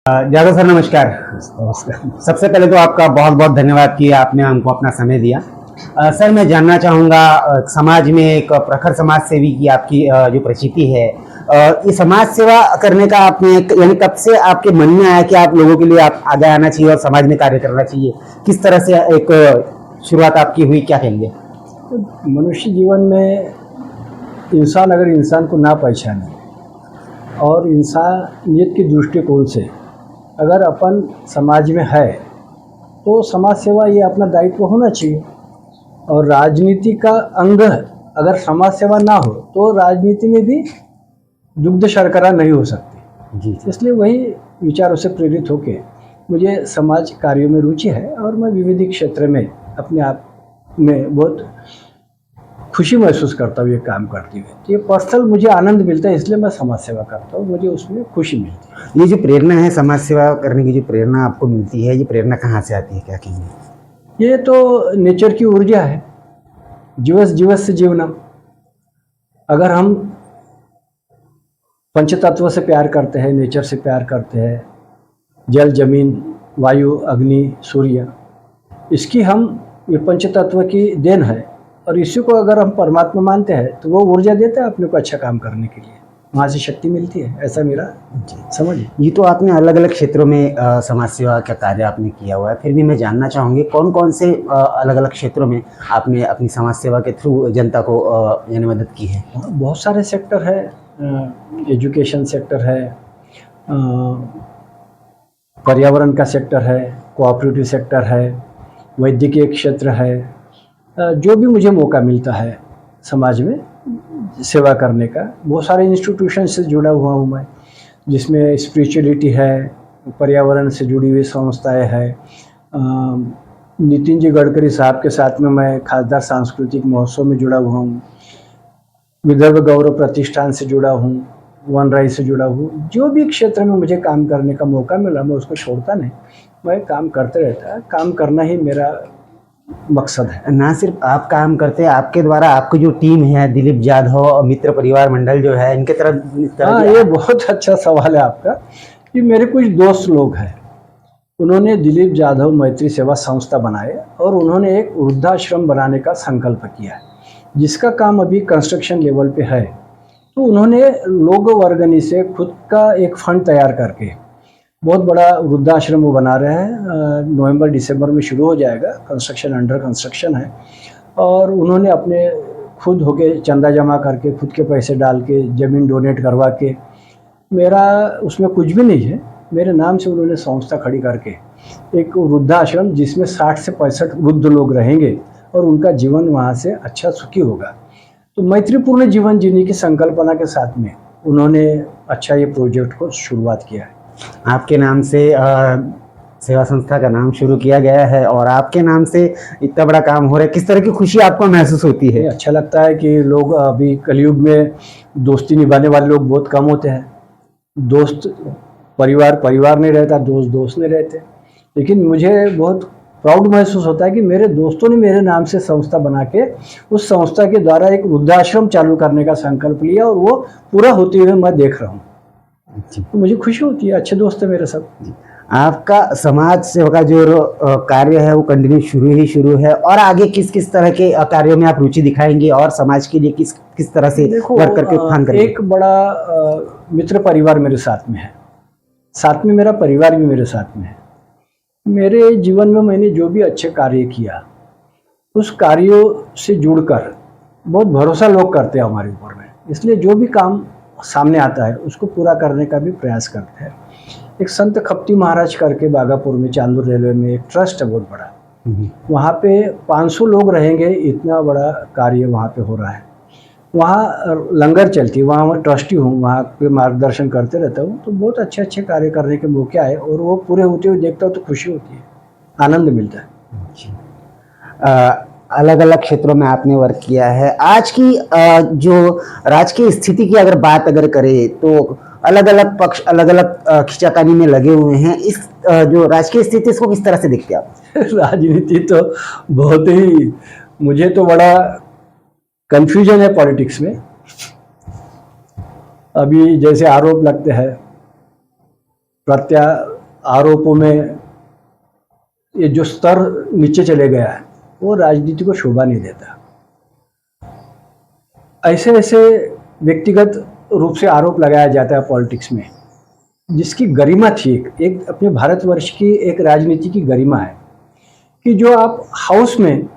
Jadav sir नमस्कार। नमस्कार। सबसे पहले तो आपका बहुत बहुत धन्यवाद कि आपने हमको अपना समय दिया। सर मैं जानना चाहूँगा, समाज में एक प्रखर समाज सेवी की आपकी जो प्रचिति है, ये समाज सेवा करने का आपने यानी कब से आपके मन में आया कि आप लोगों के लिए आप आगे आना चाहिए और समाज में कार्य करना चाहिए? किस तरह से एक शुरुआत आपकी हुई, क्या कहेंगे? मनुष्य जीवन में इंसान अगर इंसान को ना पहचाने और इंसानियत के दृष्टिकोण से अगर अपन समाज में है तो समाज सेवा ये अपना दायित्व होना चाहिए। और राजनीति का अंग अगर समाज सेवा ना हो तो राजनीति में भी दुग्ध शर्करा नहीं हो सकती जी। इसलिए वही विचारों से प्रेरित होके मुझे समाज कार्यों में रुचि है और मैं विविध क्षेत्र में अपने आप में बहुत खुशी महसूस करता हूँ ये काम करते हुए। ये पर्सनल मुझे आनंद मिलता है इसलिए मैं समाज सेवा करता हूँ, मुझे उसमें खुशी मिलती है। ये जो प्रेरणा है समाज सेवा करने की, जो प्रेरणा आपको मिलती है, ये प्रेरणा कहाँ से आती है, क्या कहेंगे? ये तो नेचर की ऊर्जा है, जीवस जीवस से जीवनम। अगर हम पंचतत्व से प्यार करते हैं, नेचर से प्यार करते हैं, जल जमीन वायु अग्नि सूर्य, इसकी हम ये पंचतत्व की देन है और इसी को अगर हम परमात्मा मानते हैं तो वो ऊर्जा देता है अपने को अच्छा काम करने के लिए, वहाँ से शक्ति मिलती है, ऐसा मेरा समझ है। ये तो आपने अलग अलग क्षेत्रों में समाज सेवा का कार्य आपने किया हुआ है, फिर भी मैं जानना चाहूँगी कौन कौन से अलग अलग क्षेत्रों में आपने अपनी समाज सेवा के थ्रू जनता को यानी मदद की है? बहुत सारे सेक्टर है, एजुकेशन सेक्टर है, पर्यावरण का सेक्टर है, कोऑपरेटिव सेक्टर है, वैद्यकीय क्षेत्र है। जो भी मुझे मौका मिलता है समाज में सेवा करने का, बहुत सारे इंस्टीट्यूशन से जुड़ा हुआ हूँ मैं, जिसमें स्पिरिचुअलिटी है, पर्यावरण से जुड़ी हुई संस्थाएं है। नितिन जी गडकरी साहब के साथ में मैं खासदार सांस्कृतिक महोत्सव में जुड़ा हुआ हूँ, विदर्भ गौरव प्रतिष्ठान से जुड़ा हूँ, वनराई से जुड़ा हूँ। जो भी क्षेत्र में मुझे काम करने का मौका मिला मैं उसको छोड़ता नहीं, मैं काम करते रहता है। काम करना ही मेरा मकसद है। ना सिर्फ आप काम करते हैं, आपके द्वारा आपकी जो टीम है, दिलीप जाधव और मित्र परिवार मंडल जो है, इनके तरफ हाँ, ये बहुत अच्छा सवाल है आपका कि मेरे कुछ दोस्त लोग हैं, उन्होंने दिलीप जाधव मैत्री सेवा संस्था बनाए और उन्होंने एक वृद्धाश्रम बनाने का संकल्प किया है, जिसका काम अभी कंस्ट्रक्शन लेवल पे है। तो उन्होंने लोग वर्गनी से खुद का एक फंड तैयार करके बहुत बड़ा वृद्धाश्रम वो बना रहे हैं। नवंबर दिसंबर में शुरू हो जाएगा, कंस्ट्रक्शन अंडर कंस्ट्रक्शन है। और उन्होंने अपने खुद होके चंदा जमा करके, खुद के पैसे डाल के, ज़मीन डोनेट करवा के, मेरा उसमें कुछ भी नहीं है, मेरे नाम से उन्होंने संस्था खड़ी करके एक वृद्धाश्रम जिसमें 60 से 65 वृद्ध लोग रहेंगे और उनका जीवन वहाँ से अच्छा सुखी होगा। तो मैत्रीपूर्ण जीवन जीने की संकल्पना के साथ में उन्होंने अच्छा ये प्रोजेक्ट को शुरुआत किया है। आपके नाम से सेवा संस्था का नाम शुरू किया गया है और आपके नाम से इतना बड़ा काम हो रहा है, किस तरह की खुशी आपको महसूस होती है? अच्छा लगता है कि लोग अभी कलयुग में दोस्ती निभाने वाले लोग बहुत कम होते हैं। दोस्त परिवार नहीं रहता, दोस्त नहीं रहते, लेकिन मुझे बहुत प्राउड महसूस होता है कि मेरे दोस्तों ने मेरे नाम से संस्था बना के उस संस्था के द्वारा एक वृद्धाश्रम चालू करने का संकल्प लिया और वो पूरा होते हुए मैं देख रहा हूँ। तो मुझे खुशी होती है, अच्छे दोस्त है मेरे सब। आपका समाज सेवा का जो कार्य है वो कंटिन्यू शुरू है, और आगे किस किस तरह के कार्यों में आप रुचि दिखाएंगे और समाज के लिए किस किस तरह से वर्क करके उत्थान करेंगे? एक बड़ा मित्र परिवार मेरे साथ में है, साथ में मेरा परिवार भी मेरे साथ में है। मेरे जीवन में मैंने जो भी अच्छे कार्य किया उस कार्यों से जुड़कर बहुत भरोसा लोग करते हैं हमारे ऊपर में, इसलिए जो भी काम सामने आता है उसको पूरा करने का भी प्रयास करते हैं। एक संत खप्ती महाराज करके बागापुर में चांदूर रेलवे में एक ट्रस्ट है बहुत बड़ा, वहाँ पे 500 लोग रहेंगे, इतना बड़ा कार्य वहाँ पे हो रहा है। वहाँ लंगर चलती है, वहाँ मैं ट्रस्टी हूँ, वहाँ पे मार्गदर्शन करते रहता हूँ। तो बहुत अच्छे अच्छे कार्य करने के मौके आए और वो पूरे होते हुए देखता हूँ तो खुशी होती है, आनंद मिलता है। अलग अलग क्षेत्रों में आपने वर्क किया है। आज की जो राजकीय स्थिति की अगर करें तो अलग अलग पक्ष अलग अलग खींचातानी में लगे हुए हैं। इस जो राजकीय स्थिति, इसको किस तरह से देखते हैं आप? राजनीति तो बहुत ही, मुझे तो बड़ा कंफ्यूजन है पॉलिटिक्स में। अभी जैसे आरोप लगते हैं, आरोपों में ये जो स्तर नीचे चले गया है वो राजनीति को शोभा नहीं देता। ऐसे ऐसे व्यक्तिगत रूप से आरोप लगाया जाता है पॉलिटिक्स में, जिसकी गरिमा थी एक अपने भारतवर्ष की एक राजनीति की गरिमा है कि जो आप हाउस में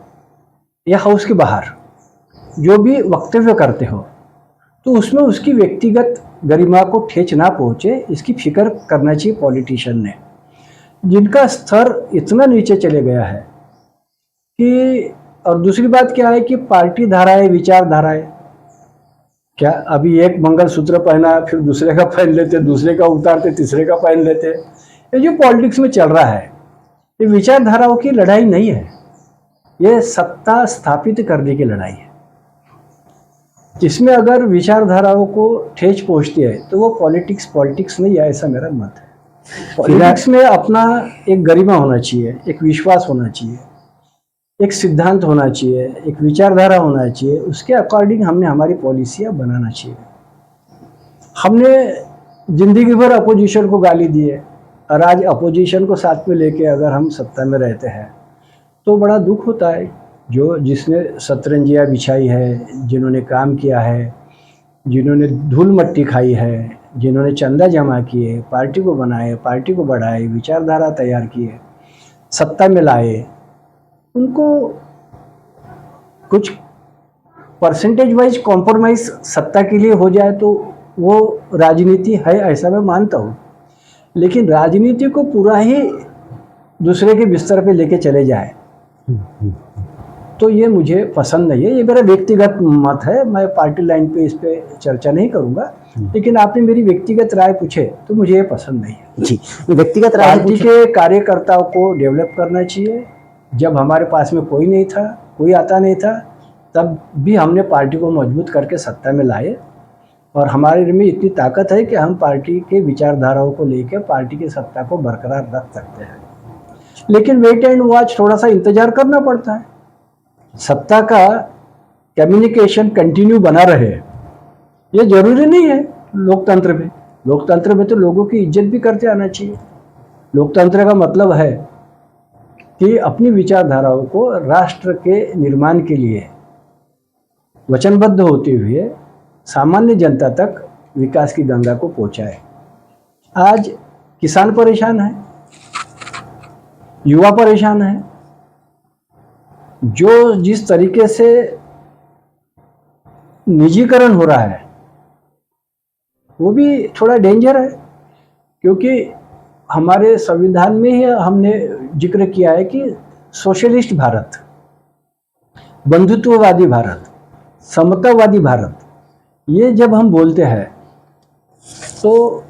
या हाउस के बाहर जो भी वक्तव्य करते हो तो उसमें उसकी व्यक्तिगत गरिमा को ठेच ना पहुँचे, इसकी फिक्र करना चाहिए पॉलिटिशियन ने, जिनका स्तर इतना नीचे चले गया है कि। और दूसरी बात क्या है कि पार्टी धाराएं, विचारधाराएं, क्या अभी एक मंगलसूत्र पहना फिर दूसरे का पहन लेते, दूसरे का उतारते, तीसरे का पहन लेते। ये जो पॉलिटिक्स में चल रहा है ये विचारधाराओं की लड़ाई नहीं है, ये सत्ता स्थापित करने की लड़ाई है। इसमें अगर विचारधाराओं को ठेस पहुंचती है तो वो पॉलिटिक्स नहीं है, ऐसा मेरा मत है। पॉलिटिक्स में अपना एक गरिमा होना चाहिए, एक विश्वास होना चाहिए, एक सिद्धांत होना चाहिए, एक विचारधारा होना चाहिए, उसके अकॉर्डिंग हमने हमारी पॉलिसियाँ बनाना चाहिए। हमने जिंदगी भर अपोजिशन को गाली दी है और आज अपोजिशन को साथ में लेके अगर हम सत्ता में रहते हैं तो बड़ा दुख होता है। जो जिसने सतरंजियाँ बिछाई है, जिन्होंने काम किया है, जिन्होंने धूल मट्टी खाई है, जिन्होंने चंदा जमा किए, पार्टी को बनाए, पार्टी को बढ़ाए, विचारधारा तैयार किए, सत्ता में लाए, उनको कुछ परसेंटेज वाइज कॉम्प्रोमाइज़ सत्ता के लिए हो जाए तो वो राजनीति है, ऐसा मैं मानता हूँ। लेकिन राजनीति को पूरा ही दूसरे के बिस्तर पे लेके चले जाए तो ये मुझे पसंद नहीं है। ये मेरा व्यक्तिगत मत है, मैं पार्टी लाइन पे इस पे चर्चा नहीं करूँगा। लेकिन आपने मेरी व्यक्तिगत राय पूछे तो मुझे ये पसंद नहीं है। जी, व्यक्तिगत राय पार्टी के कार्यकर्ताओं को डेवलप करना चाहिए। जब हमारे पास में कोई नहीं था, कोई आता नहीं था, तब भी हमने पार्टी को मजबूत करके सत्ता में लाए और हमारे में इतनी ताकत है कि हम पार्टी के विचारधाराओं को लेकर पार्टी की सत्ता को बरकरार रख सकते हैं। लेकिन वेट एंड वॉच, थोड़ा सा इंतजार करना पड़ता है। सत्ता का कम्युनिकेशन कंटिन्यू बना रहे ये जरूरी नहीं है लोकतंत्र में। लोकतंत्र में तो लोगों की इज्जत भी करते आना चाहिए। लोकतंत्र का मतलब है कि अपनी विचारधाराओं को राष्ट्र के निर्माण के लिए वचनबद्ध होते हुए सामान्य जनता तक विकास की गंगा को पहुंचाए। आज किसान परेशान है, युवा परेशान है। जो जिस तरीके से निजीकरण हो रहा है वो भी थोड़ा डेंजर है, क्योंकि हमारे संविधान में ही हमने जिक्र किया है कि सोशलिस्ट भारत, बंधुत्ववादी भारत, समतावादी भारत, ये जब हम बोलते हैं तो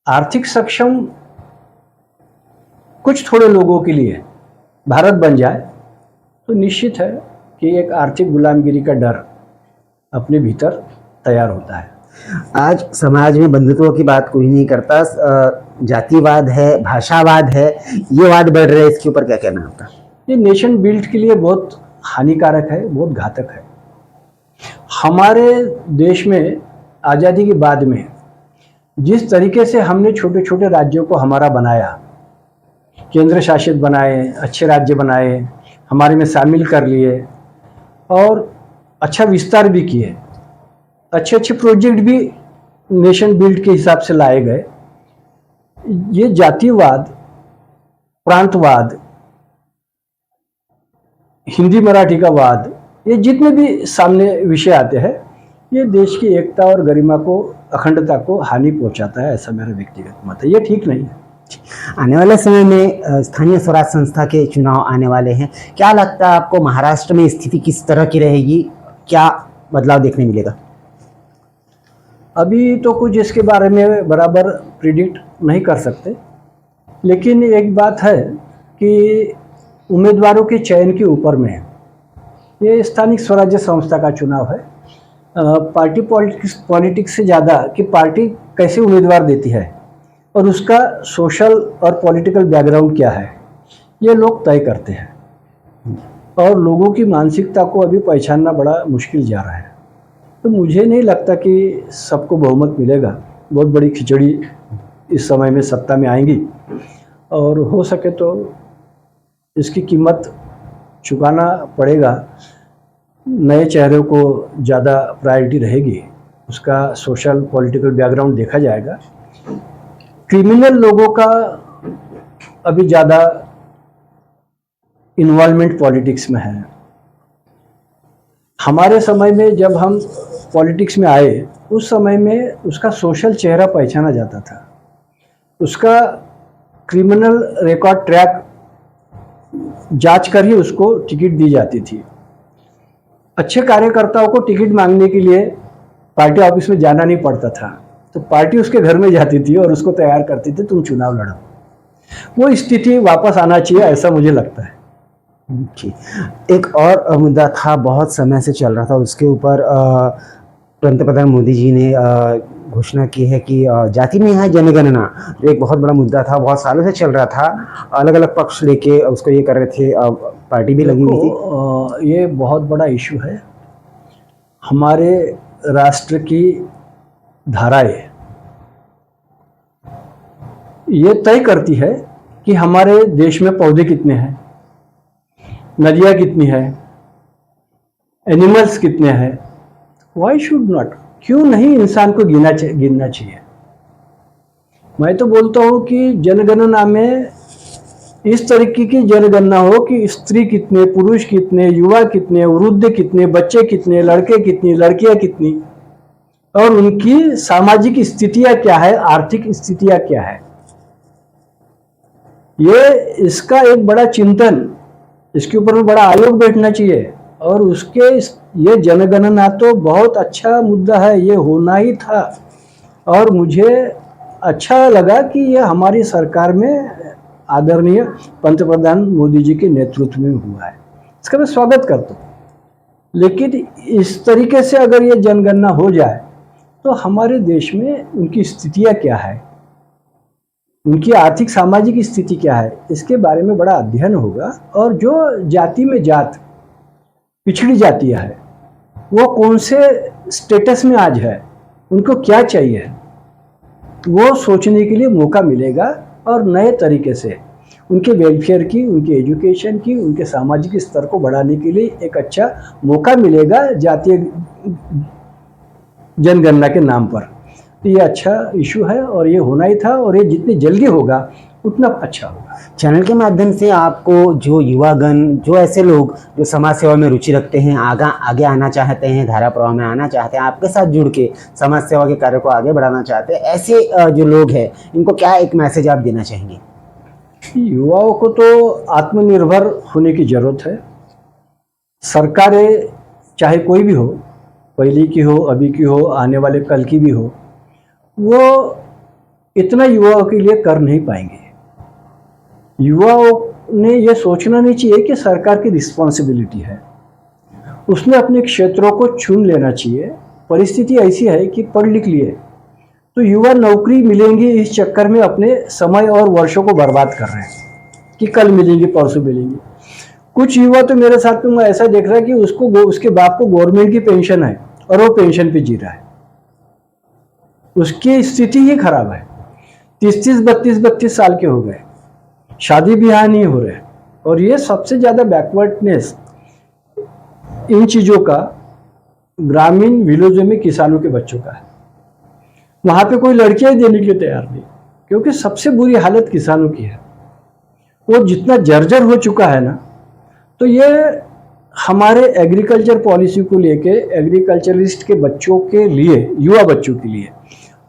आर्थिक सक्षम कुछ थोड़े लोगों के लिए भारत बन जाए तो निश्चित है कि एक आर्थिक गुलामगिरी का डर अपने भीतर तैयार होता है। आज समाज में बंधुत्व की बात कोई नहीं करता, जातिवाद है, भाषावाद है, ये वाद बढ़ रहे हैं। इसके ऊपर क्या कहना है आपका? ये नेशन बिल्ड के लिए बहुत हानिकारक है, बहुत घातक है। हमारे देश में आज़ादी के बाद में जिस तरीके से हमने छोटे छोटे राज्यों को हमारा बनाया, केंद्र शासित बनाए, अच्छे राज्य बनाए, हमारे में शामिल कर लिए और अच्छा विस्तार भी किए, अच्छे अच्छे प्रोजेक्ट भी नेशन बिल्ड के हिसाब से लाए गए। ये जातिवाद, प्रांतवाद, हिंदी मराठी का वाद, ये जितने भी सामने विषय आते हैं ये देश की एकता और गरिमा को, अखंडता को हानि पहुंचाता है, ऐसा मेरा व्यक्तिगत मत है। ये ठीक नहीं है। आने वाले समय में स्थानीय स्वराज संस्था के चुनाव आने वाले हैं, क्या लगता है आपको महाराष्ट्र में स्थिति किस तरह की रहेगी? क्या बदलाव देखने मिलेगा? अभी तो कुछ इसके बारे में बराबर प्रिडिक्ट नहीं कर सकते, लेकिन एक बात है कि उम्मीदवारों के चयन के ऊपर में ये स्थानिक स्वराज्य संस्था का चुनाव है। पार्टी पॉलिटिक्स से ज़्यादा कि पार्टी कैसे उम्मीदवार देती है और उसका सोशल और पॉलिटिकल बैकग्राउंड क्या है, ये लोग तय करते हैं। और लोगों की मानसिकता को अभी पहचानना बड़ा मुश्किल जा रहा है। तो मुझे नहीं लगता कि सबको बहुमत मिलेगा। बहुत बड़ी खिचड़ी इस समय में सत्ता में आएंगी। और हो सके तो इसकी कीमत चुकाना पड़ेगा। नए चेहरों को ज़्यादा प्रायोरिटी रहेगी, उसका सोशल पॉलिटिकल बैकग्राउंड देखा जाएगा। क्रिमिनल लोगों का अभी ज़्यादा इन्वॉल्वमेंट पॉलिटिक्स में है। हमारे समय में जब हम पॉलिटिक्स में आए, उस समय में उसका सोशल चेहरा पहचाना जाता था, उसका क्रिमिनल रिकॉर्ड ट्रैक जांच कर ही उसको टिकट दी जाती थी। अच्छे कार्यकर्ताओं को टिकट मांगने के लिए पार्टी ऑफिस में जाना नहीं पड़ता था, तो पार्टी उसके घर में जाती थी और उसको तैयार करती थी, तुम चुनाव लड़ो। वो स्थिति वापस आना चाहिए, ऐसा मुझे लगता है। जी। एक और मुद्दा था, बहुत समय से चल रहा था, उसके ऊपर पंतप्रधान मोदी जी ने घोषणा की है कि जाति में है जनगणना, जो एक बहुत बड़ा मुद्दा था, बहुत सालों से चल रहा था, अलग अलग पक्ष लेके उसको ये कर रहे थे, पार्टी भी लगी हुई थी। ये बहुत बड़ा इशू है। हमारे राष्ट्र की धाराएं ये तय करती है कि हमारे देश में पौधे कितने हैं, नदियाँ कितनी है, एनिमल्स कितने हैं। वाई शुड नॉट, क्यों नहीं इंसान को गिनना चाहिए। मैं तो बोलता हूँ कि जनगणना में इस तरीके की जनगणना हो कि स्त्री कितने, पुरुष कितने, युवा कितने, वृद्ध कितने, बच्चे कितने, लड़के कितनी, लड़कियां कितनी, और उनकी सामाजिक स्थितियां क्या है, आर्थिक स्थितियां क्या है। ये इसका एक बड़ा चिंतन, इसके ऊपर में बड़ा आयोग बैठना चाहिए। और उसके ये जनगणना तो बहुत अच्छा मुद्दा है, ये होना ही था। और मुझे अच्छा लगा कि ये हमारी सरकार में आदरणीय पंतप्रधान मोदी जी के नेतृत्व में हुआ है, इसका मैं स्वागत करता हूँ। लेकिन इस तरीके से अगर ये जनगणना हो जाए तो हमारे देश में उनकी स्थितियाँ क्या है, उनकी आर्थिक सामाजिक स्थिति क्या है, इसके बारे में बड़ा अध्ययन होगा। और जो जाति में जात पिछड़ी जातियाँ है, वो कौन से स्टेटस में आज है, उनको क्या चाहिए, वो सोचने के लिए मौका मिलेगा। और नए तरीके से उनके वेलफेयर की, उनके एजुकेशन की, उनके सामाजिक स्तर को बढ़ाने के लिए एक अच्छा मौका मिलेगा जातीय जनगणना के नाम पर। तो ये अच्छा इशू है और ये होना ही था, और ये जितनी जल्दी होगा उतना अच्छा होगा। चैनल के माध्यम से आपको जो युवागण, जो ऐसे लोग जो समाज सेवा में रुचि रखते हैं, आगे आना चाहते हैं, धारा प्रवाह में आना चाहते हैं, आपके साथ जुड़ के समाज सेवा के कार्य को आगे बढ़ाना चाहते हैं, ऐसे जो लोग हैं, इनको क्या एक मैसेज आप देना चाहेंगे? युवाओं को तो आत्मनिर्भर होने की जरूरत है। सरकारें चाहे कोई भी हो, पहले की हो, अभी की हो, आने वाले कल की भी हो, वो इतना युवाओं के लिए कर नहीं पाएंगे। युवाओं ने यह सोचना नहीं चाहिए कि सरकार की रिस्पॉन्सिबिलिटी है, उसने अपने क्षेत्रों को चुन लेना चाहिए। परिस्थिति ऐसी है कि पढ़ लिख लिए तो युवा नौकरी मिलेंगी इस चक्कर में अपने समय और वर्षों को बर्बाद कर रहे हैं कि कल मिलेंगी, परसों मिलेंगी। कुछ युवा तो मेरे साथ में मैं ऐसा देख रहा है कि उसके बाप को गवर्नमेंट की पेंशन है और वो पेंशन पे जी रहा है, उसकी स्थिति ही खराब है। 30-30, 32-32 साल के हो गए, शादी ब्याह नहीं हो रहे। और ये सबसे ज़्यादा बैकवर्डनेस इन चीज़ों का ग्रामीण विलेजों में किसानों के बच्चों का है। वहाँ पे कोई लड़कियां देने के लिए तैयार नहीं, क्योंकि सबसे बुरी हालत किसानों की है। वो जितना जर्जर हो चुका है ना, तो ये हमारे एग्रीकल्चर पॉलिसी को लेके एग्रीकल्चरिस्ट के बच्चों के लिए, युवा बच्चों के लिए,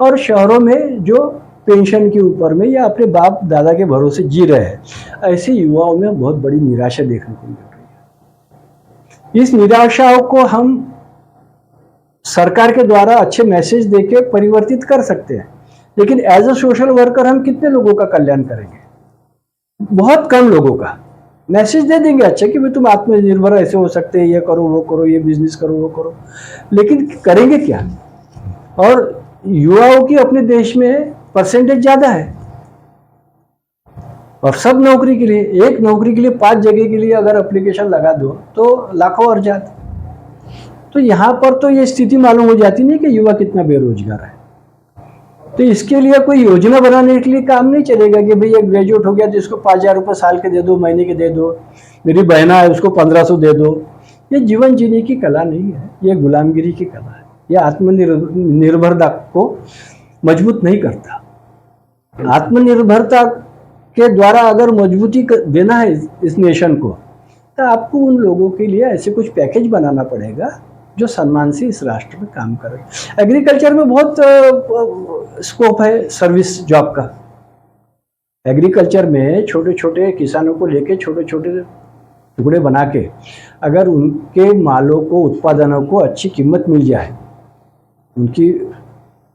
और शहरों में जो पेंशन के ऊपर में या अपने बाप दादा के भरोसे जी रहे हैं, ऐसे युवाओं में बहुत बड़ी निराशा देखने को मिल रही है। इस निराशाओं को हम सरकार के द्वारा अच्छे मैसेज देके परिवर्तित कर सकते हैं, लेकिन एज अ सोशल वर्कर हम कितने लोगों का कल्याण करेंगे? बहुत कम लोगों का। मैसेज दे देंगे अच्छा कि भाई तुम आत्मनिर्भर ऐसे हो सकते हैं, ये करो, वो करो, ये बिजनेस करो, वो करो, लेकिन करेंगे क्या? और युवाओं की अपने देश में परसेंटेज ज्यादा है, और सब नौकरी के लिए, एक नौकरी के लिए 5 जगह के लिए अगर एप्लीकेशन लगा दो तो लाखों और जाते। तो यहाँ पर तो ये स्थिति मालूम हो जाती नहीं कि युवा कितना बेरोजगार है। तो इसके लिए कोई योजना बनाने के लिए काम नहीं चलेगा कि भाई एक ग्रेजुएट हो गया तो इसको 5,000 रुपये साल के दे दो, महीने के दे दो, मेरी बहना है उसको 1,500 दे दो। ये जीवन जीने की कला नहीं है, ये गुलामगिरी की कला है। ये आत्मनिर्भरता को मजबूत नहीं करता। आत्मनिर्भरता के द्वारा अगर मजबूती देना है इस नेशन को, तो आपको उन लोगों के लिए ऐसे कुछ पैकेज बनाना पड़ेगा जो सम्मान से इस राष्ट्र में काम करे। एग्रीकल्चर में बहुत स्कोप है सर्विस जॉब का। एग्रीकल्चर में छोटे छोटे किसानों को लेके छोटे छोटे टुकड़े बना के अगर उनके मालों को, उत्पादनों को अच्छी कीमत मिल जाए, उनकी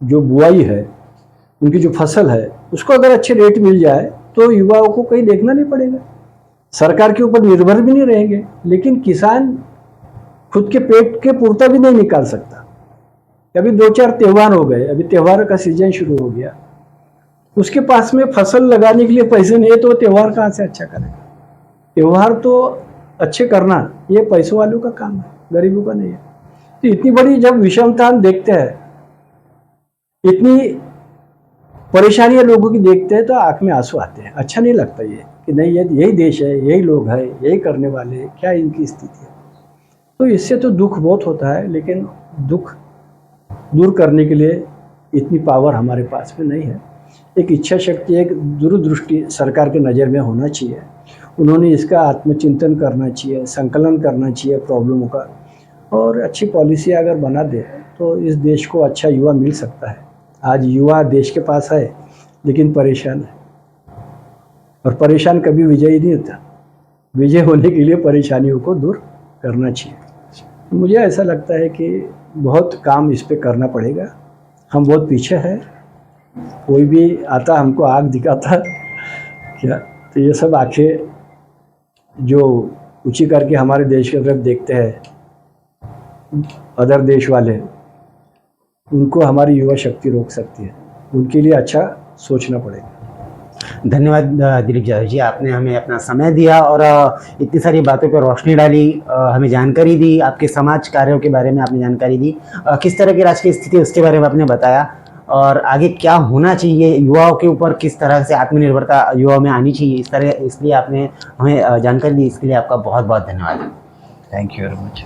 जो बुआई है, उनकी जो फसल है, उसको अगर अच्छे रेट मिल जाए तो युवाओं को कहीं देखना नहीं पड़ेगा, सरकार के ऊपर निर्भर भी नहीं रहेंगे। लेकिन किसान खुद के पेट के पूर्ता भी नहीं निकाल सकता। अभी 2-4 त्यौहार हो गए, अभी त्यौहार का सीजन शुरू हो गया, उसके पास में फसल लगाने के लिए पैसे नहीं है तो त्यौहार कहाँ से अच्छा करेगा? त्यौहार तो अच्छे करना ये पैसों वालों का काम है, गरीबों का नहीं है। तो इतनी बड़ी जब विषमता हम देखते हैं, इतनी परेशानियां लोगों की देखते हैं, तो आंख में आंसू आते हैं। अच्छा नहीं लगता ये कि नहीं, ये यही देश है, यही लोग हैं, यही करने वाले, क्या इनकी स्थिति है। तो इससे तो दुख बहुत होता है, लेकिन दुख दूर करने के लिए इतनी पावर हमारे पास में नहीं है। एक इच्छा शक्ति, एक दूरदृष्टि सरकार के नज़र में होना चाहिए। उन्होंने इसका आत्मचिंतन करना चाहिए, संकलन करना चाहिए प्रॉब्लमों का, और अच्छी पॉलिसी अगर बना दे तो इस देश को अच्छा युवा मिल सकता है। आज युवा देश के पास है लेकिन परेशान है, और परेशान कभी विजयी नहीं होता। विजय होने के लिए परेशानियों को दूर करना चाहिए। मुझे ऐसा लगता है कि बहुत काम इस पे करना पड़ेगा। हम बहुत पीछे हैं। कोई भी आता हमको आग दिखाता क्या, तो ये सब आंखें जो ऊंची करके हमारे देश की तरफ देखते हैं अदर देश वाले, उनको हमारी युवा शक्ति रोक सकती है। उनके लिए अच्छा सोचना पड़ेगा। धन्यवाद दिलीप यादव जी, आपने हमें अपना समय दिया और इतनी सारी बातों पर रोशनी डाली, हमें जानकारी दी, आपके समाज कार्यों के बारे में आपने जानकारी दी, किस तरह की राजकीय स्थिति उसके बारे में आपने बताया, और आगे क्या होना चाहिए युवाओं के ऊपर, किस तरह से आत्मनिर्भरता युवाओं में आनी चाहिए, इसलिए आपने हमें जानकारी दी। इसके लिए आपका बहुत बहुत धन्यवाद। Thank you very much.